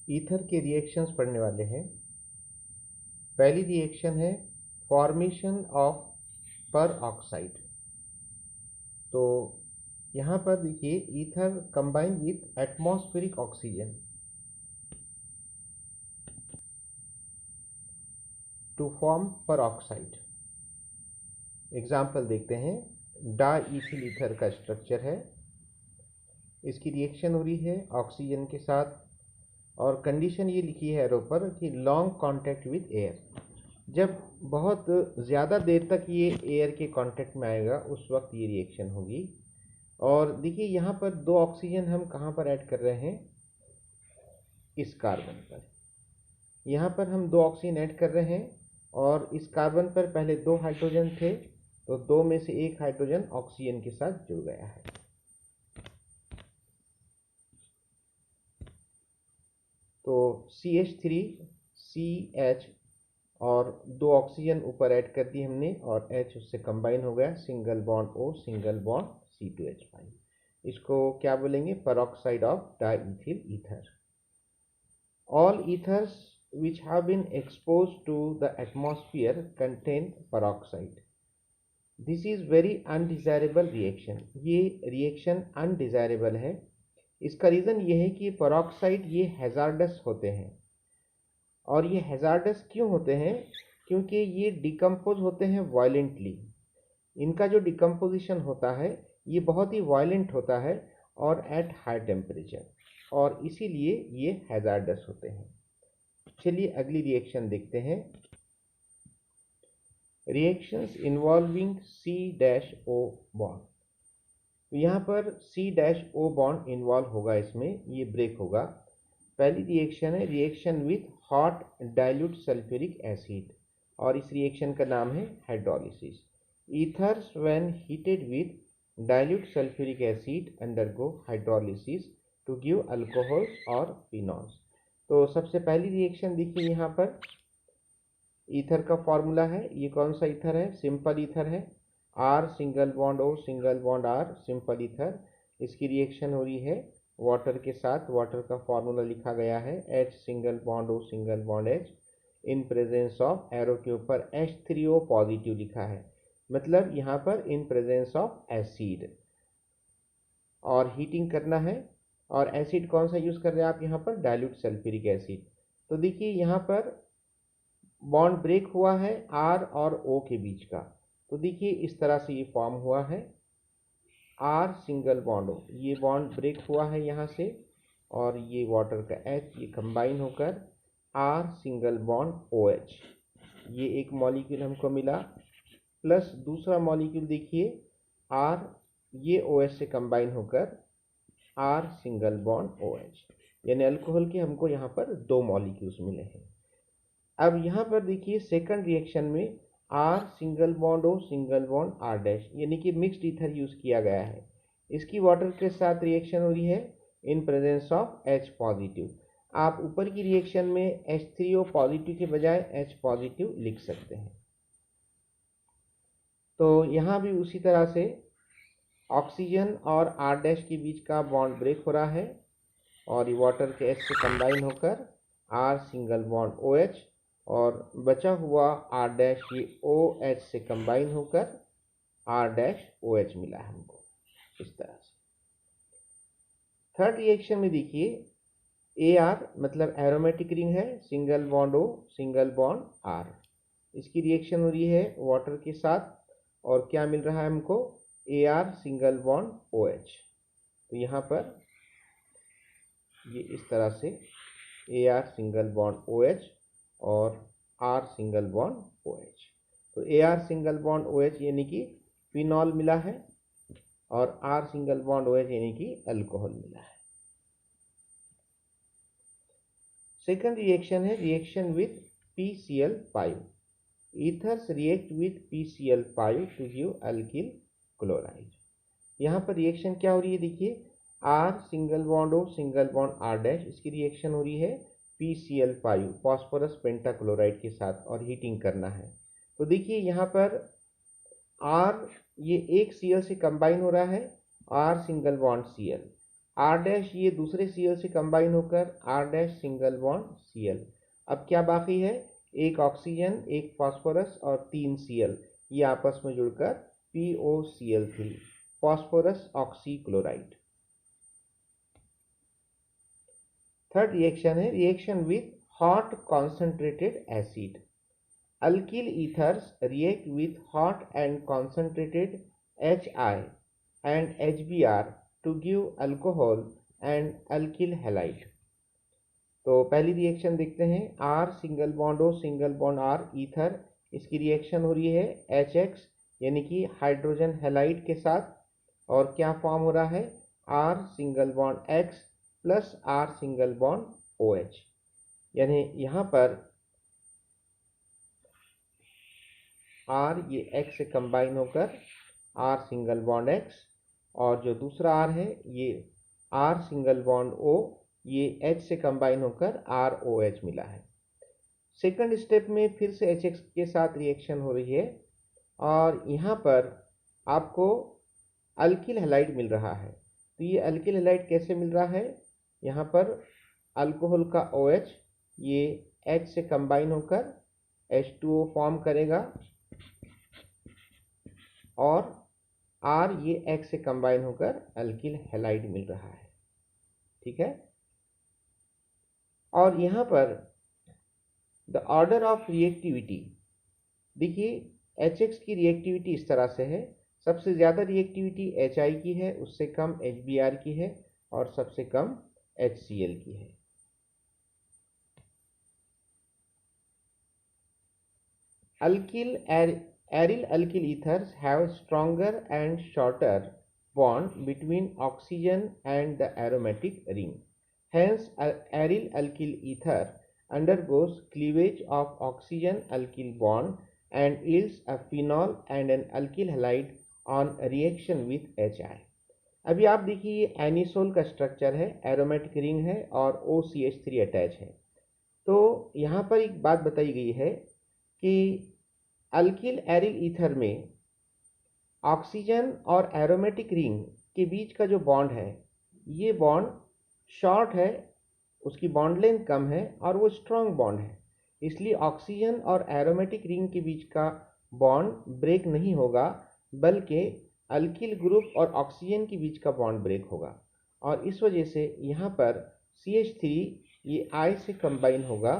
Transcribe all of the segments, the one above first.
Ether के reactions पढ़ने वाले हैं। पहली रिएक्शन है फॉर्मेशन ऑफ पर ऑक्साइड। तो यहाँ पर देखिए ether combine with atmospheric oxygen to form peroxide. Example देखते हैं। डाईथील ईथर का स्ट्रक्चर है, इसकी रिएक्शन हो रही है ऑक्सीजन के साथ और कंडीशन ये लिखी है एरो पर कि लॉन्ग कांटेक्ट विथ एयर। जब बहुत ज़्यादा देर तक ये एयर के कांटेक्ट में आएगा उस वक्त ये रिएक्शन होगी। और देखिए यहाँ पर दो ऑक्सीजन हम कहाँ पर ऐड कर रहे हैं, इस कार्बन पर। यहाँ पर हम दो ऑक्सीजन ऐड कर रहे हैं और इस कार्बन पर पहले दो हाइड्रोजन थे, तो दो में से एक हाइड्रोजन ऑक्सीजन के साथ जुड़ गया है। तो CH3 CH और दो ऑक्सीजन ऊपर ऐड कर दी हमने और H उससे कंबाइन हो गया, single bond O single bond C2H5। इसको क्या बोलेंगे, peroxide of diethyl ether. All ethers which have been exposed to the atmosphere contain peroxide. This is very undesirable reaction. ये रिएक्शन अनडिजायरेबल है। इसका रीज़न ये है कि पेरोक्साइड ये हैजार्डस होते हैं। और ये हैजार्डस क्यों होते हैं, क्योंकि ये डिकम्पोज होते हैं वायलेंटली। इनका जो डिकम्पोजिशन होता है ये बहुत ही वायलेंट होता है और एट हाई टेम्परेचर, और इसीलिए ये हैजार्डस होते हैं। चलिए अगली रिएक्शन देखते हैं। Reactions involving C-O bond. तो यहाँ पर C-O बॉन्ड इन्वॉल्व होगा, इसमें ये ब्रेक होगा। पहली रिएक्शन है reaction with hot dilute sulphuric acid और इस रिएक्शन का नाम है hydrolysis. Ethers when heated with dilute sulphuric acid undergo hydrolysis to give alcohols और फिनॉल्स। तो सबसे पहली रिएक्शन देखिए, यहाँ पर ईथर का फॉर्मूला है। ये कौन सा ईथर है, सिंपल ईथर है। R single bond O single bond R, simple ether. इसकी रिएक्शन हो रही है वाटर के साथ। वाटर का फॉर्मूला लिखा गया है H single bond O single bond H in presence of, arrow के ऊपर H3O पॉजिटिव लिखा है, मतलब यहाँ पर इन प्रेजेंस ऑफ एसिड। और हीटिंग करना है, और एसिड कौन सा यूज़ कर रहे हैं आप यहाँ पर, डाइल्यूट सल्फ्यूरिक एसिड। तो देखिए यहाँ पर बॉन्ड ब्रेक हुआ है R और O के बीच का। तो देखिए इस तरह से ये फॉर्म हुआ है R सिंगल बॉन्ड O, ये बॉन्ड ब्रेक हुआ है यहाँ से, और ये वाटर का H ये कंबाइन होकर R सिंगल बॉन्ड OH, ये एक मॉलिक्यूल हमको मिला। प्लस दूसरा मॉलिक्यूल देखिए R, ये OH से कंबाइन होकर R सिंगल बॉन्ड OH, यानी अल्कोहल के हमको यहाँ पर दो मॉलिक्यूल्स मिले हैं। अब यहाँ पर देखिए सेकंड रिएक्शन में R single bond O single bond R dash, यानी कि मिक्स्ड ईथर यूज़ किया गया है। इसकी वाटर के साथ रिएक्शन हो रही है in presence of H positive. आप ऊपर की रिएक्शन में H3O पॉजिटिव के बजाय H पॉजिटिव लिख सकते हैं। तो यहाँ भी उसी तरह से ऑक्सीजन और R डैश के बीच का बॉन्ड ब्रेक हो रहा है और ये वाटर के H से कंबाइन होकर R सिंगल बॉन्ड OH, और बचा हुआ R डैश ये OH से कंबाइन होकर R डैश OH मिला है हमको इस तरह से। थर्ड रिएक्शन में देखिए AR मतलब एरोमेटिक रिंग है, single bond O single bond R। इसकी रिएक्शन हो रही है वाटर के साथ और क्या मिल रहा है हमको, AR सिंगल बॉन्ड OH। तो यहाँ पर ये इस तरह से AR सिंगल बॉन्ड OH और R सिंगल बॉन्ड OH। तो AR सिंगल बॉन्ड OH यानी कि फिनॉल मिला है और R सिंगल बॉन्ड OH यानी कि अल्कोहल मिला है। सेकंड रिएक्शन है reaction with PCl5। Ethers react with PCl5 to give alkyl chloride. यहाँ पर रिएक्शन क्या हो रही है, देखिए R single bond O single bond R dash, इसकी रिएक्शन हो रही है PCl5 फॉस्फोरस पेंटाक्लोराइड के साथ और हीटिंग करना है। तो देखिए यहाँ पर R ये एक Cl से कंबाइन हो रहा है, R single bond Cl, R dash ये दूसरे Cl से कंबाइन होकर R dash single bond Cl। अब क्या बाकी है, एक ऑक्सीजन, एक फास्फोरस और 3 Cl, ये आपस में जुड़कर POCl3, phosphorus oxychloride. Third reaction है reaction with hot concentrated acid. Alkyl ethers react with hot and concentrated HI and HBr to give alcohol and alkyl halide। तो पहली रिएक्शन देखते हैं, R single bond O single bond R ether, इसकी reaction हो रही है HX यानी कि हाइड्रोजन हैलाइड के साथ, और क्या फॉर्म हो रहा है, R single bond X plus R single bond OH, यानी यहाँ पर R ये X से कंबाइन होकर R सिंगल बॉन्ड X, और जो दूसरा R है ये R सिंगल बॉन्ड O, ये H से कंबाइन होकर ROH मिला है। सेकंड स्टेप में फिर से HX के साथ रिएक्शन हो रही है, और यहाँ पर आपको अल्किल हैलाइड मिल रहा है। तो ये अल्किल हैलाइड कैसे मिल रहा है, यहाँ पर अल्कोहल का OH ये H से कंबाइन होकर H2O फॉर्म करेगा, और R ये X से कंबाइन होकर अल्किल हैलाइड मिल रहा है। ठीक है, और यहाँ पर द ऑर्डर ऑफ रिएक्टिविटी देखिए, HX की रिएक्टिविटी इस तरह से है, सबसे ज़्यादा रिएक्टिविटी HI की है, उससे कम HBr की है, और सबसे कम HCl की है। Aryl alkyl ethers have stronger and shorter bond between oxygen and the aromatic ring. Hence, aryl alkyl ether undergoes cleavage of oxygen alkyl bond and yields a phenol and an alkyl halide on reaction with HI। अभी आप देखिए ये anisole का structure है, aromatic ring है और OCH3 attach है। तो यहाँ पर एक बात बताई गई है कि अल्किल एरिल ईथर में ऑक्सीजन और एरोमेटिक रिंग के बीच का जो बॉन्ड है, ये बॉन्ड शॉर्ट है, उसकी बॉन्ड लेंथ कम है और वो स्ट्रॉन्ग बॉन्ड है, इसलिए ऑक्सीजन और एरोमेटिक रिंग के बीच का बॉन्ड ब्रेक नहीं होगा, बल्कि अल्किल ग्रुप और ऑक्सीजन के बीच का बॉन्ड ब्रेक होगा, और इस वजह से यहाँ पर CH3 ये I से कंबाइन होगा,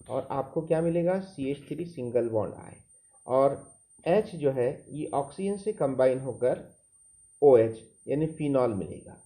और आपको क्या मिलेगा, CH3 सिंगल बॉन्ड I, और H जो है ये ऑक्सीजन से कंबाइन होकर OH यानी फिनॉल मिलेगा।